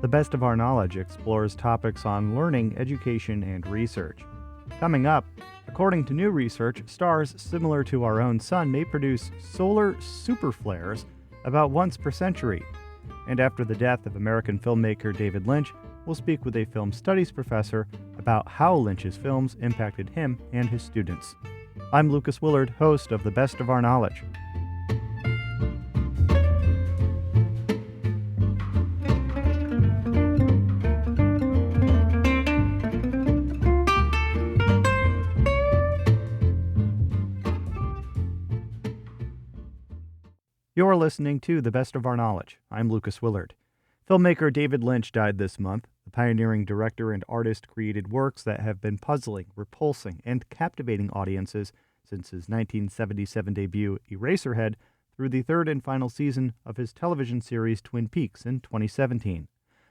The Best of Our Knowledge explores topics on learning, education, and research. Coming up, according to new research, stars similar to our own sun may produce solar superflares about once per century. And after the death of American filmmaker David Lynch, we'll speak with a film studies professor about how Lynch's films impacted him and his students. I'm Lucas Willard, host of The Best of Our Knowledge. You're listening to The Best of Our Knowledge. I'm Lucas Willard. Filmmaker David Lynch died this month. The pioneering director and artist created works that have been puzzling, repulsing, and captivating audiences since his 1977 debut, Eraserhead, through the third and final season of his television series Twin Peaks in 2017.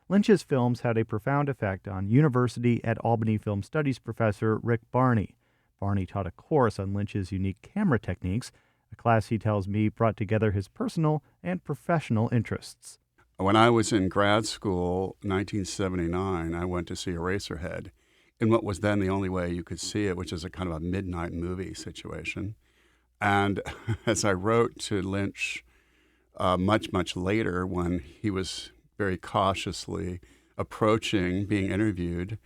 Lynch's films had a profound effect on University at Albany film studies professor Rick Barney. Barney taught a course on Lynch's unique camera techniques, a class he tells me brought together his personal and professional interests. When I was in grad school, 1979, I went to see Eraserhead in what was then the only way you could see it, which is a kind of a midnight movie situation. And as I wrote to Lynch much later, when he was very cautiously approaching being interviewed,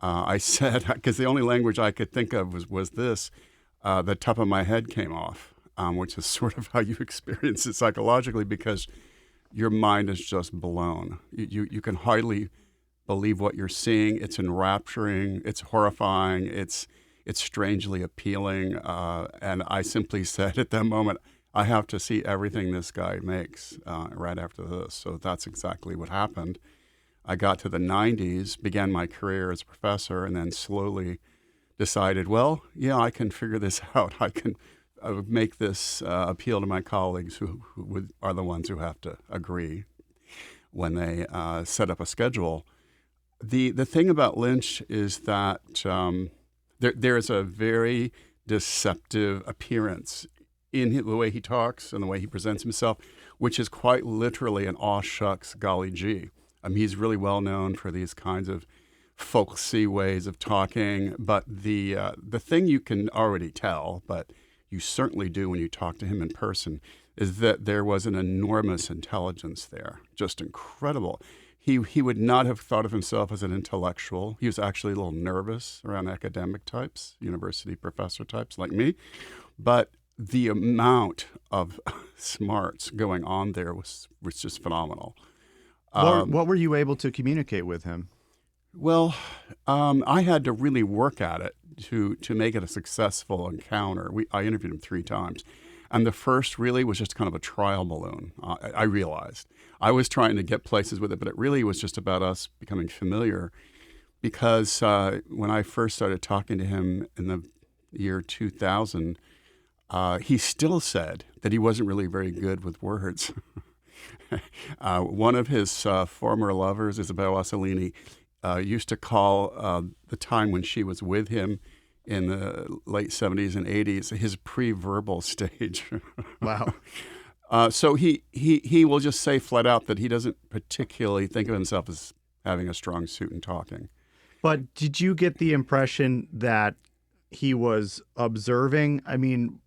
I said, because the only language I could think of was this, the top of my head came off. Which is sort of how you experience it psychologically, because your mind is just blown. You can hardly believe what you're seeing. It's enrapturing. It's horrifying. It's strangely appealing. And I simply said at that moment, I have to see everything this guy makes right after this. So that's exactly what happened. I got to the 90s, began my career as a professor, and then slowly decided, well, yeah, I can figure this out. I can make this appeal to my colleagues who are the ones who have to agree when they set up a schedule. The thing about Lynch is that there is a very deceptive appearance in the way he talks and the way he presents himself, which is quite literally an aw shucks golly gee. He's really well known for these kinds of folksy ways of talking, but the thing you can already tell, but you certainly do when you talk to him in person, is that there was an enormous intelligence there, just incredible. He would not have thought of himself as an intellectual. He was actually a little nervous around academic types, university professor types like me. But the amount of smarts going on there was just phenomenal. What were you able to communicate with him? Well, I had to really work at it to make it a successful encounter. I interviewed him 3 times. And the first really was just kind of a trial balloon, I realized. I was trying to get places with it, but it really was just about us becoming familiar. Because when I first started talking to him in the year 2000, he still said that he wasn't really very good with words. One of his former lovers, Isabel Assolini, used to call the time when she was with him in the late 70s and 80s his pre-verbal stage. Wow. So he will just say flat out that he doesn't particularly think of himself as having a strong suit in talking. But did you get the impression that he was observing? I mean,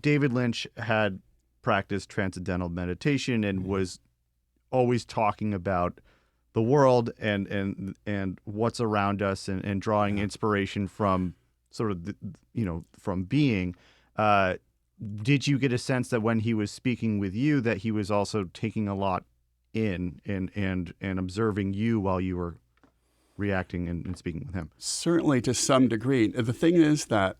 David Lynch had practiced transcendental meditation and was always talking about the world and what's around us and drawing inspiration from sort of from being. Did you get a sense that when he was speaking with you that he was also taking a lot in and observing you while you were reacting and speaking with him? Certainly, to some degree. The thing is that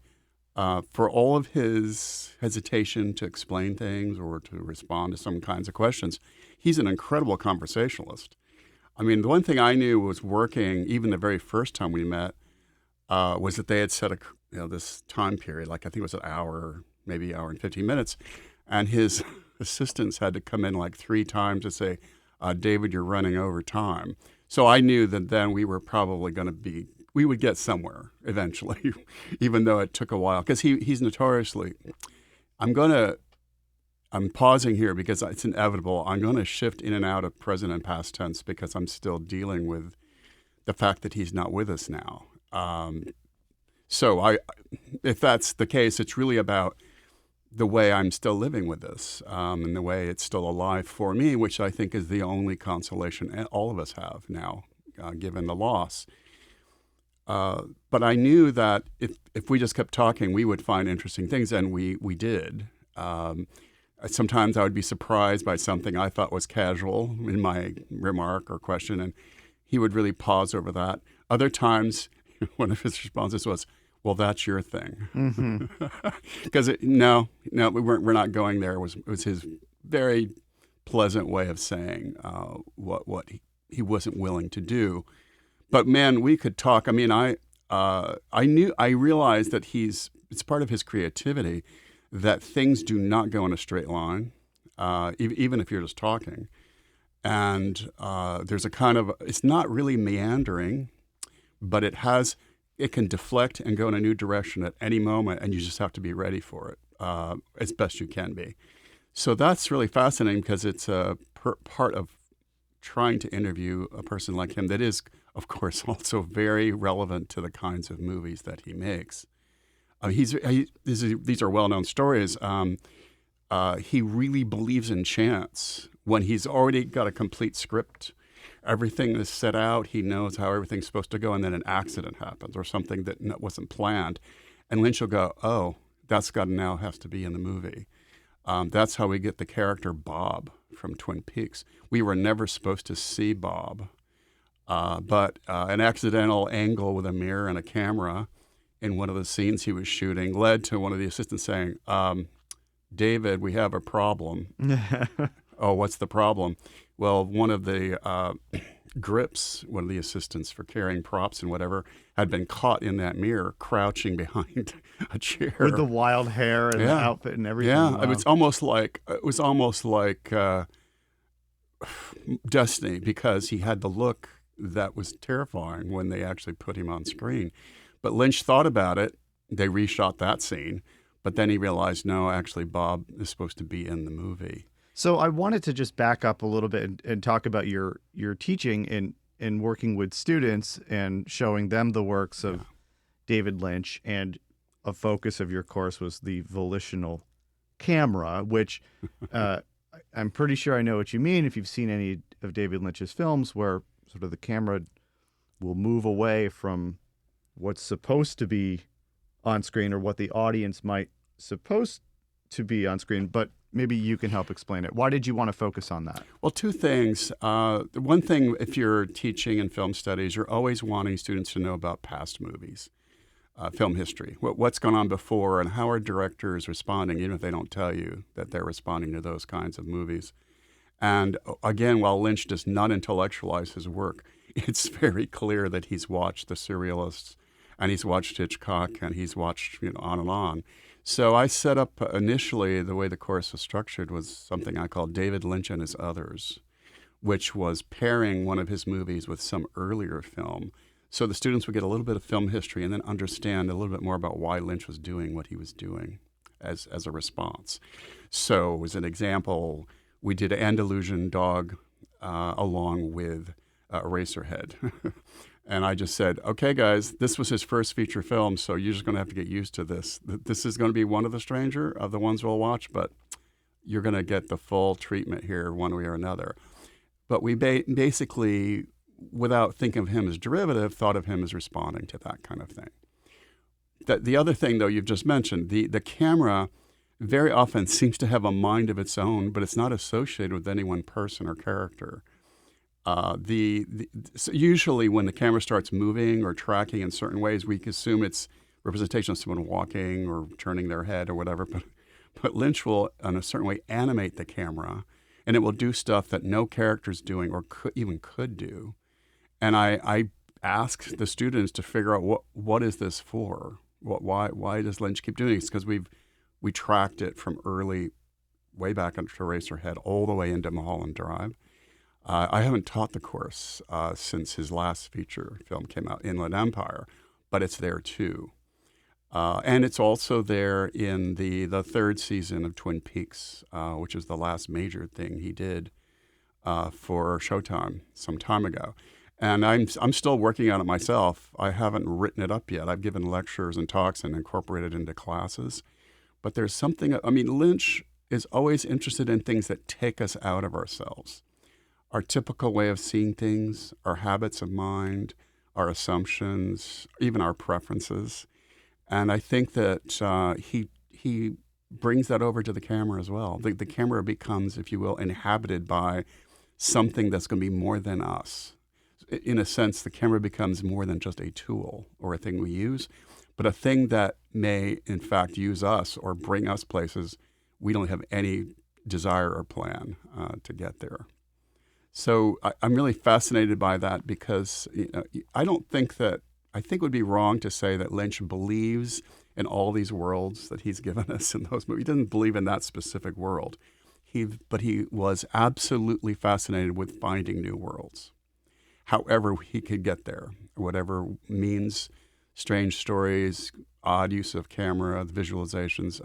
for all of his hesitation to explain things or to respond to some kinds of questions, he's an incredible conversationalist. I mean, the one thing I knew was working, even the very first time we met, was that they had set this time period, like I think it was an hour, maybe hour and 15 minutes, and his assistants had to come in like 3 times to say, David, you're running over time. So I knew that then we were probably going to we would get somewhere eventually, even though it took a while, because he's notoriously, I'm going to I'm pausing here because it's inevitable. I'm going to shift in and out of present and past tense because I'm still dealing with the fact that he's not with us now. So if that's the case, it's really about the way I'm still living with this, and the way it's still alive for me, which I think is the only consolation all of us have now, given the loss. But I knew that if we just kept talking, we would find interesting things, and we did. Sometimes I would be surprised by something I thought was casual in my remark or question, and he would really pause over that. Other times, one of his responses was, "Well, that's your thing," because no, we're not going there. It was his very pleasant way of saying what he wasn't willing to do. But man, we could talk. I mean, I realized that it's part of his creativity that things do not go in a straight line, even if you're just talking. And there's a kind of, it's not really meandering, but it can deflect and go in a new direction at any moment, and you just have to be ready for it as best you can be. So that's really fascinating because it's a part of trying to interview a person like him that is, of course, also very relevant to the kinds of movies that he makes. These are well-known stories. He really believes in chance. When he's already got a complete script, everything is set out, he knows how everything's supposed to go, and then an accident happens or something that wasn't planned. And Lynch will go, oh, that's got to now has to be in the movie. That's how we get the character Bob from Twin Peaks. We were never supposed to see Bob, but an accidental angle with a mirror and a camera in one of the scenes he was shooting led to one of the assistants saying, David, we have a problem. Oh, what's the problem? Well, one of the grips, one of the assistants for carrying props and whatever, had been caught in that mirror, crouching behind a chair with the wild hair and the outfit and everything. Yeah, wow. it was almost like destiny, because he had the look that was terrifying when they actually put him on screen. But Lynch thought about it. They reshot that scene, but then he realized, no, actually, Bob is supposed to be in the movie. So I wanted to just back up a little bit and talk about your teaching in working with students and showing them the works of David Lynch. And a focus of your course was the volitional camera, which I'm pretty sure I know what you mean if you've seen any of David Lynch's films, where sort of the camera will move away from what's supposed to be on screen or what the audience might supposed to be on screen, but maybe you can help explain it. Why did you want to focus on that? Well, two things. One thing, if you're teaching in film studies, you're always wanting students to know about past movies, film history, what's gone on before, and how are directors responding, even if they don't tell you that they're responding to those kinds of movies. And again, while Lynch does not intellectualize his work, it's very clear that he's watched the surrealists, and he's watched Hitchcock, and he's watched on and on. So I set up initially, the way the course was structured was something I called David Lynch and His Others, which was pairing one of his movies with some earlier film. So the students would get a little bit of film history and then understand a little bit more about why Lynch was doing what he was doing as a response. So as an example, we did Andalusian Dog along with Eraserhead. And I just said, okay, guys, this was his first feature film, so you're just going to have to get used to this. This is going to be one of the stranger of the ones we'll watch, but you're going to get the full treatment here one way or another. But we basically, without thinking of him as derivative, thought of him as responding to that kind of thing. The other thing, though, you've just mentioned, the camera very often seems to have a mind of its own, but it's not associated with any one person or character. So usually when the camera starts moving or tracking in certain ways, we assume it's representation of someone walking or turning their head or whatever. But Lynch will, in a certain way, animate the camera, and it will do stuff that no character's doing or could do. And I asked the students to figure out what is this for? Why does Lynch keep doing this? Because we tracked it from way back into Eraserhead all the way into Mulholland Drive. I haven't taught the course since his last feature film came out, Inland Empire, but it's there too. And it's also there in the third season of Twin Peaks, which is the last major thing he did for Showtime some time ago. And I'm still working on it myself. I haven't written it up yet. I've given lectures and talks and incorporated it into classes. But there's something, I mean, Lynch is always interested in things that take us out of ourselves. Our typical way of seeing things, our habits of mind, our assumptions, even our preferences. And I think that he brings that over to the camera as well. The camera becomes, if you will, inhabited by something that's going to be more than us. In a sense, the camera becomes more than just a tool or a thing we use, but a thing that may, in fact, use us or bring us places we don't have any desire or plan to get there. So I'm really fascinated by that because I think it would be wrong to say that Lynch believes in all these worlds that he's given us in those movies. He doesn't believe in that specific world. But he was absolutely fascinated with finding new worlds. However he could get there, whatever means, strange stories, odd use of camera, the visualizations.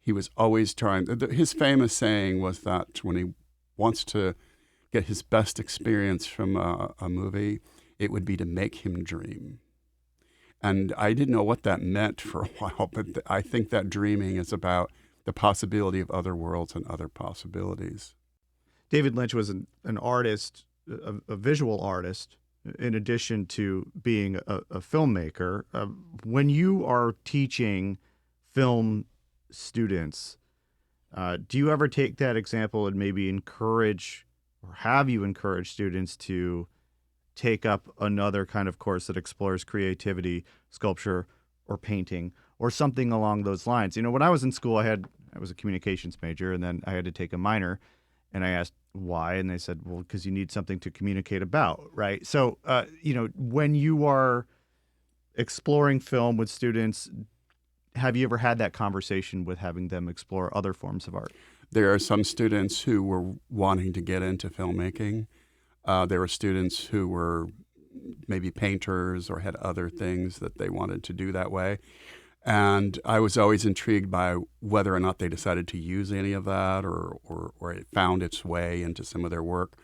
He was always trying. His famous saying was that when he wants to get his best experience from a movie, it would be to make him dream. And I didn't know what that meant for a while, but I think that dreaming is about the possibility of other worlds and other possibilities. David Lynch was an artist, a visual artist, in addition to being a filmmaker. When you are teaching film students, do you ever take that example and maybe encourage, or have you encouraged students to take up another kind of course that explores creativity, sculpture, or painting, or something along those lines? When I was in school, I was a communications major, and then I had to take a minor, and I asked why, and they said, well, because you need something to communicate about, right? So, when you are exploring film with students, have you ever had that conversation with having them explore other forms of art? There are some students who were wanting to get into filmmaking. There were students who were maybe painters or had other things that they wanted to do that way. And I was always intrigued by whether or not they decided to use any of that or it found its way into some of their work.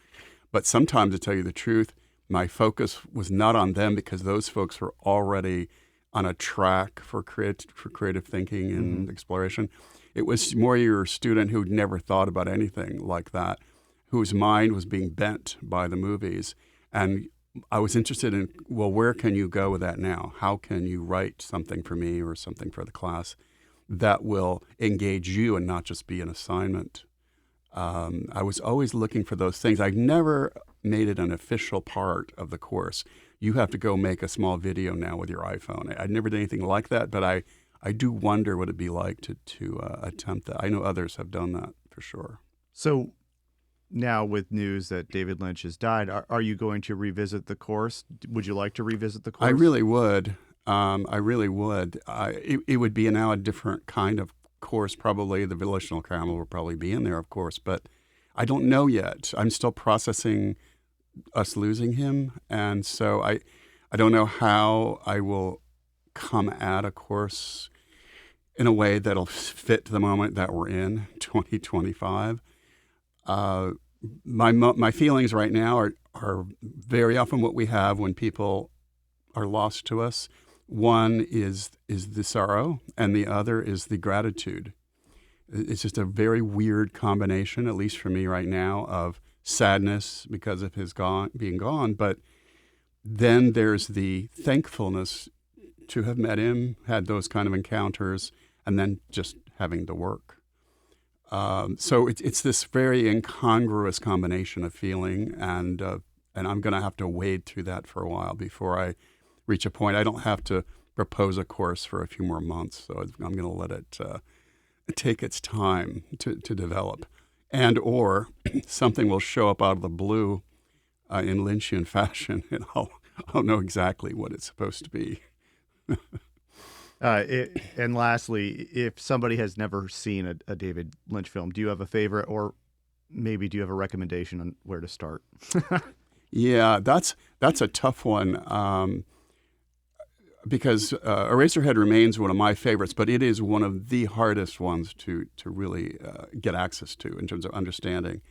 But sometimes, to tell you the truth, my focus was not on them because those folks were already on a track for creative thinking and exploration. It was more your student who'd never thought about anything like that, whose mind was being bent by the movies. And I was interested in, well, where can you go with that now? How can you write something for me or something for the class that will engage you and not just be an assignment? I was always looking for those things. I never made it an official part of the course. You have to go make a small video now with your iPhone. I never did anything like that, but I do wonder what it'd be like to attempt that. I know others have done that for sure. So now with news that David Lynch has died, are you going to revisit the course? Would you like to revisit the course? I really would. It would be now a different kind of course, probably. The volitional camera will probably be in there, of course, but I don't know yet. I'm still processing us losing him, and so I don't know how I will come at a course in a way that'll fit the moment that we're in, 2025. My feelings right now are very often what we have when people are lost to us. One is the sorrow, and the other is the gratitude. It's just a very weird combination, at least for me right now, of sadness because of his being gone, but then there's the thankfulness to have met him, had those kind of encounters, and then just having the work. So it's this very incongruous combination of feeling, and I'm going to have to wade through that for a while before I reach a point. I don't have to propose a course for a few more months, so I'm going to let it take its time to develop. And or something will show up out of the blue in Lynchian fashion, and I'll know exactly what it's supposed to be. And lastly, if somebody has never seen a David Lynch film, do you have a favorite, or maybe do you have a recommendation on where to start? Yeah, that's a tough one. because Eraserhead remains one of my favorites, but it is one of the hardest ones to really get access to in terms of understanding.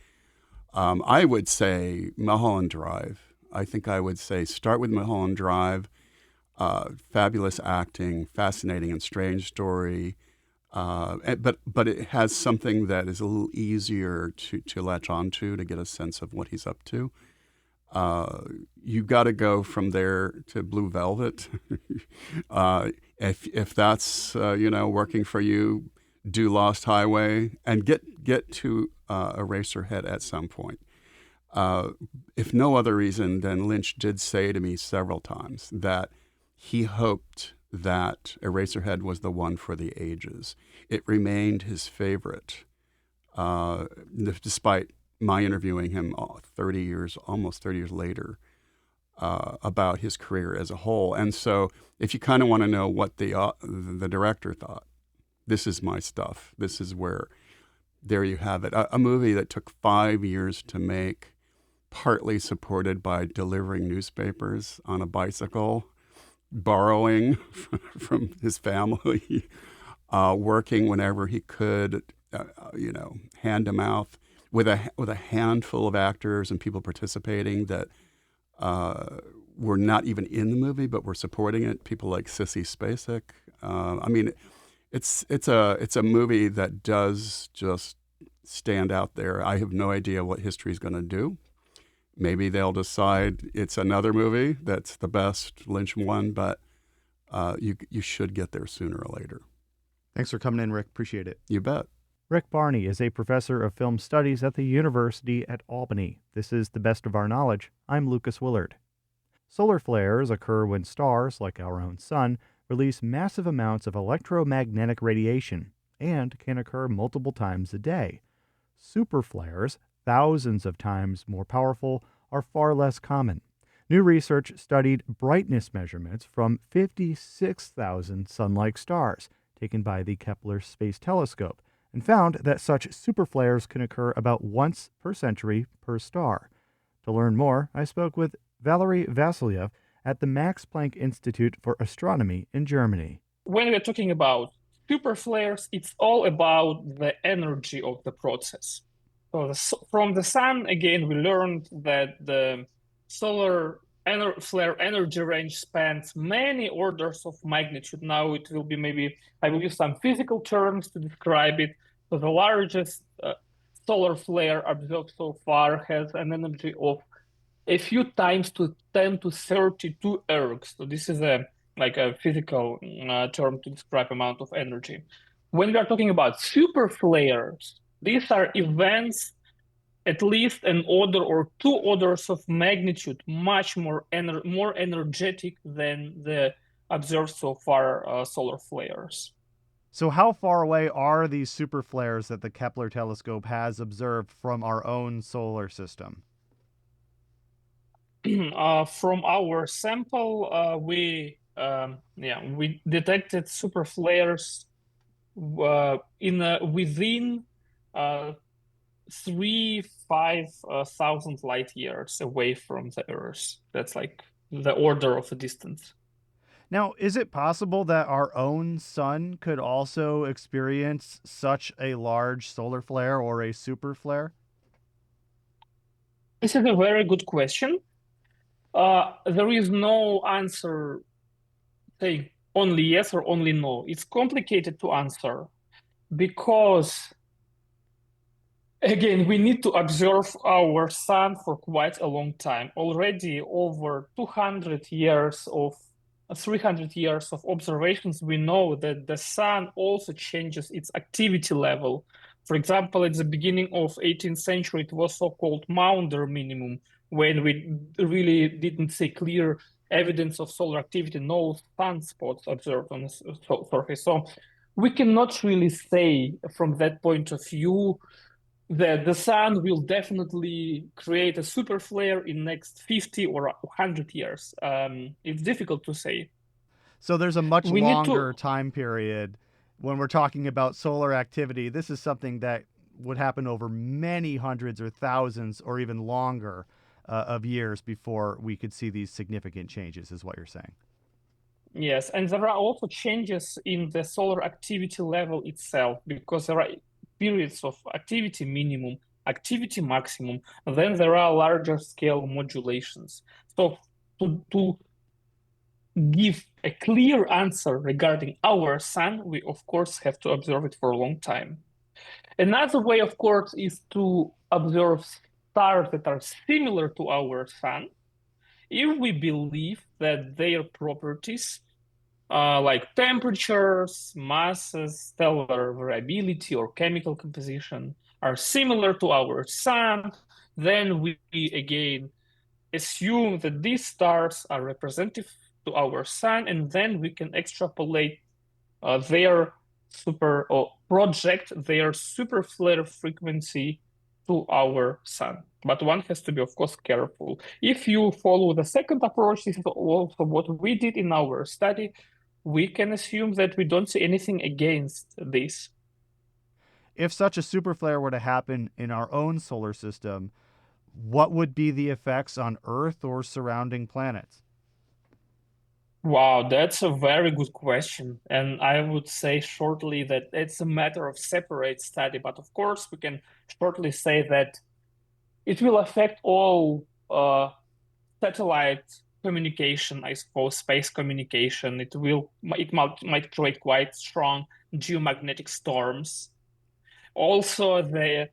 I would say Mulholland Drive. I think I would say start with Mulholland Drive. Fabulous acting, fascinating and strange story, but it has something that is a little easier to latch onto to get a sense of what he's up to. You got to go from there to Blue Velvet. If that's working for you, do Lost Highway and get to Eraserhead at some point. If no other reason, then Lynch did say to me several times that he hoped that Eraserhead was the one for the ages. It remained his favorite, despite my interviewing him almost 30 years later, about his career as a whole. And so if you kind of want to know what the director thought, this is my stuff. This is where, there you have it. A movie that took 5 years to make, partly supported by delivering newspapers on a bicycle, borrowing from his family, working whenever he could, hand to mouth, with a handful of actors and people participating that were not even in the movie but were supporting it. People like Sissy Spacek. It's a movie that does just stand out there. I have no idea what history's going to do. Maybe they'll decide it's another movie that's the best Lynch one, but you should get there sooner or later. Thanks for coming in, Rick. Appreciate it. You bet. Rick Barney is a professor of film studies at the University at Albany. This is The Best of Our Knowledge. I'm Lucas Willard. Solar flares occur when stars, like our own sun, release massive amounts of electromagnetic radiation and can occur multiple times a day. Superflares, thousands of times more powerful, are far less common. New research studied brightness measurements from 56,000 sun-like stars taken by the Kepler Space Telescope and found that such superflares can occur about once per century per star. To learn more, I spoke with Valery Vasilyev at the Max Planck Institute for Astronomy in Germany. When we're talking about superflares, it's all about the energy of the process. So from the sun, again, we learned that the solar flare energy range spans many orders of magnitude. Now it will be maybe, I will use some physical terms to describe it. So the largest solar flare observed so far has an energy of a few times to 10 to 32 ergs. So this is a physical term to describe amount of energy. When we are talking about super flares, these are events at least an order or two orders of magnitude much more energetic than the observed so far solar flares. So how far away are these super flares that the Kepler telescope has observed from our own solar system? From our sample, we detected super flares within 5,000 light years away from the Earth. That's like the order of the distance. Now, is it possible that our own sun could also experience such a large solar flare or a super flare? This is a very good question. There is no answer saying only yes or only no. It's complicated to answer because, again, we need to observe our sun for quite a long time. Already over 300 years of observations, we know that the sun also changes its activity level. For example, at the beginning of 18th century, it was so-called Maunder minimum, when we really didn't see clear evidence of solar activity, no sunspots observed on the surface. So we cannot really say from that point of view that the sun will definitely create a super flare in next 50 or 100 years. It's difficult to say. So there's a much longer time period when we're talking about solar activity. This is something that would happen over many hundreds or thousands or even longer of years before we could see these significant changes, is what you're saying. Yes, and there are also changes in the solar activity level itself, because there are periods of activity minimum, activity maximum, and then there are larger scale modulations. So to give a clear answer regarding our sun, we of course have to observe it for a long time. Another way, of course, is to observe stars that are similar to our sun if we believe that their properties, like temperatures, masses, stellar variability, or chemical composition, are similar to our sun, then we again assume that these stars are representative to our sun, and then we can extrapolate their or project their super flare frequency to our sun. But one has to be, of course, careful. If you follow the second approach, this is also what we did in our study, we can assume that we don't see anything against this. If such a superflare were to happen in our own solar system, what would be the effects on Earth or surrounding planets? Wow, that's a very good question. And I would say shortly that it's a matter of separate study. But of course, we can shortly say that it will affect all satellite communication, I suppose, space communication. It might create quite strong geomagnetic storms. Also, the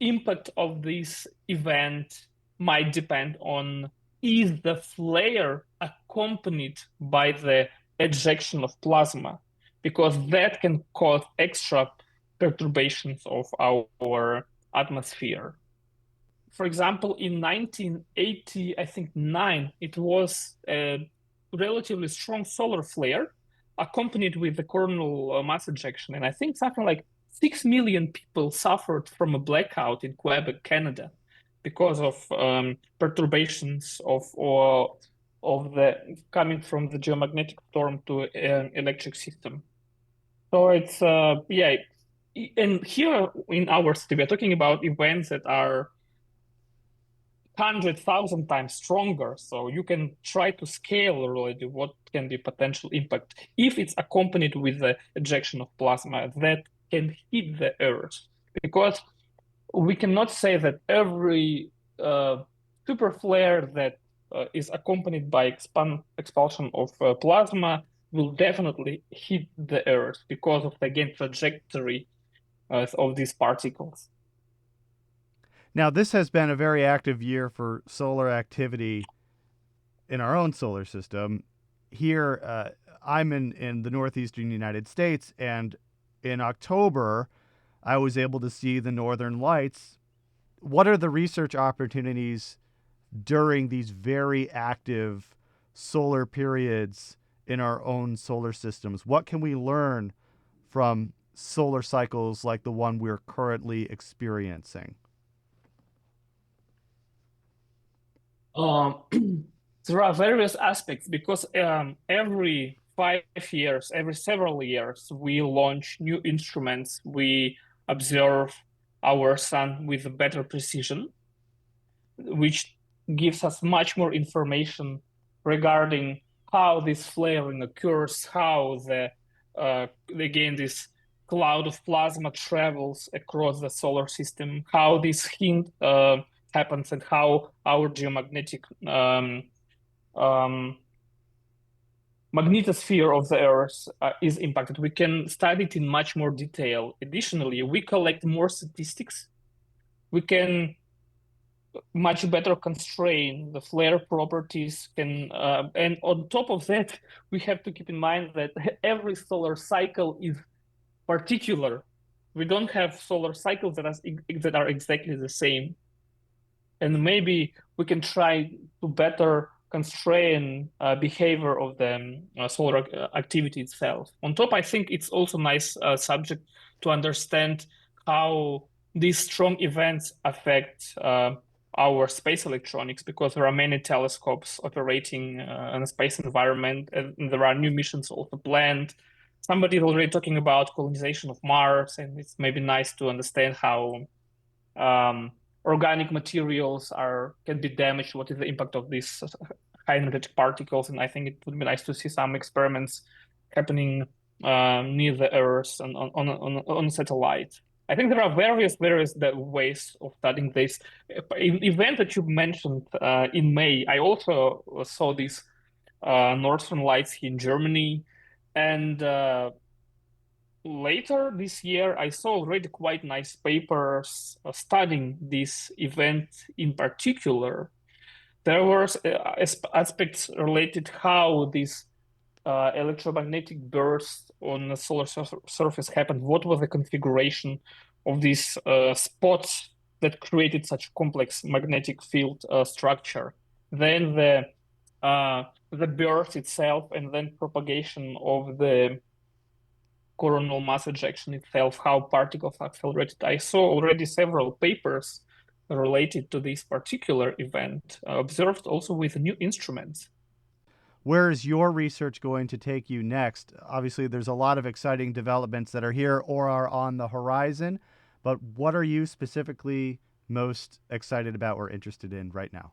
impact of this event might depend on, is the flare accompanied by the ejection of plasma, because that can cause extra perturbations of our atmosphere. For example, in 1980, I think nine, it was a relatively strong solar flare accompanied with the coronal mass ejection. And I think something like 6 million people suffered from a blackout in Quebec, Canada, because of perturbations of the coming from the geomagnetic storm to an electric system. So it's yeah, and here in our city, we're talking about events that are 100,000 times stronger. So you can try to scale already what can be potential impact if it's accompanied with the ejection of plasma that can hit the Earth. Because we cannot say that every super flare that is accompanied by expulsion of plasma will definitely hit the Earth because of the, again, trajectory of these particles. Now, this has been a very active year for solar activity in our own solar system. Here, I'm in the northeastern United States, and in October, I was able to see the northern lights. What are the research opportunities during these very active solar periods in our own solar systems? What can we learn from solar cycles like the one we're currently experiencing? There are various aspects because every 5 years, every several years, we launch new instruments. We observe our sun with better precision, which gives us much more information regarding how this flaring occurs, how again this cloud of plasma travels across the solar system, how this hint happens, and how our geomagnetic magnetosphere of the Earth is impacted. We can study it in much more detail. Additionally, we collect more statistics. We can much better constrain the flare properties. And on top of that, we have to keep in mind that every solar cycle is particular. We don't have solar cycles that are exactly the same. And maybe we can try to better constrain behavior of the solar activity itself. On top, I think it's also nice subject to understand how these strong events affect our space electronics, because there are many telescopes operating in a space environment, and there are new missions also planned. Somebody is already talking about colonization of Mars, and it's maybe nice to understand how organic materials can be damaged. What is the impact of this high energetic particles, and I think it would be nice to see some experiments happening near the Earth and on satellite. I think there are various ways of studying this. Event that you mentioned in May, I also saw these Northern Lights here in Germany, and later this year, I saw already quite nice papers studying this event in particular. There were aspects related how these electromagnetic bursts on the solar surface happened. What was the configuration of these spots that created such complex magnetic field structure? Then the burst itself, and then propagation of the coronal mass ejection itself, how particles accelerated. I saw already several papers related to this particular event, observed also with new instruments. Where is your research going to take you next? Obviously, there's a lot of exciting developments that are here or are on the horizon, but what are you specifically most excited about or interested in right now?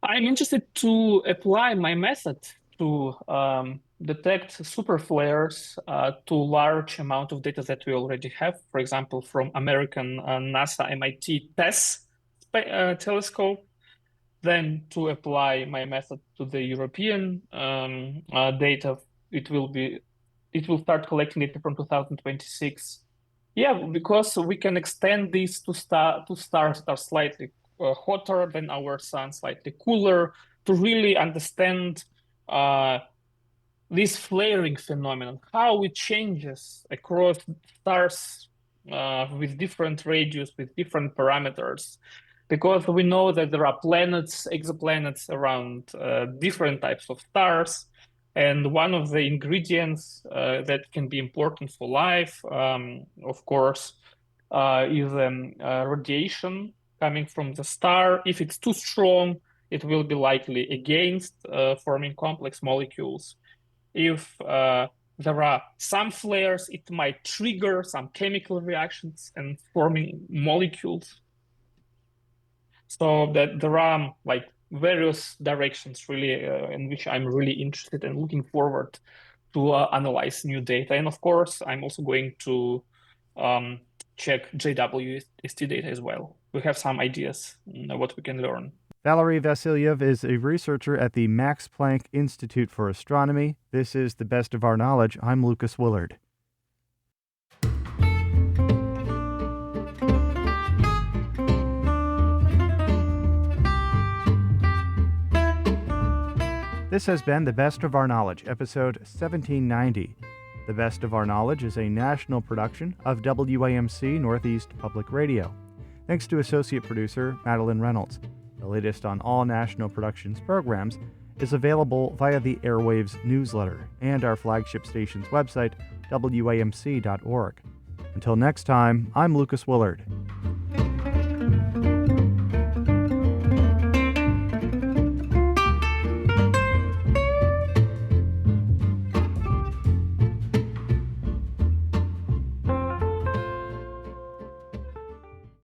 I'm interested to apply my method to detect superflares to large amount of data that we already have. For example, from American NASA MIT TESS telescope. Then to apply my method to the European data, it will start collecting data from 2026. Yeah, because we can extend this to stars that are slightly hotter than our sun, slightly cooler, to really understand this flaring phenomenon, how it changes across stars with different radius, with different parameters. Because we know that there are planets, exoplanets around different types of stars. And one of the ingredients that can be important for life, of course, is radiation coming from the star. If it's too strong, it will be likely against forming complex molecules. If there are some flares, it might trigger some chemical reactions and forming molecules. So that there are like various directions really in which I'm really interested and looking forward to analyze new data. And of course, I'm also going to check JWST data as well. We have some ideas what we can learn. Valery Vasilyev is a researcher at the Max Planck Institute for Astronomy. This is The Best of Our Knowledge. I'm Lucas Willard. This has been The Best of Our Knowledge, episode 1790. The Best of Our Knowledge is a national production of WAMC Northeast Public Radio. Thanks to associate producer Madeline Reynolds. The latest on all National Productions programs is available via the Airwaves newsletter and our flagship station's website, WAMC.org. Until next time, I'm Lucas Willard.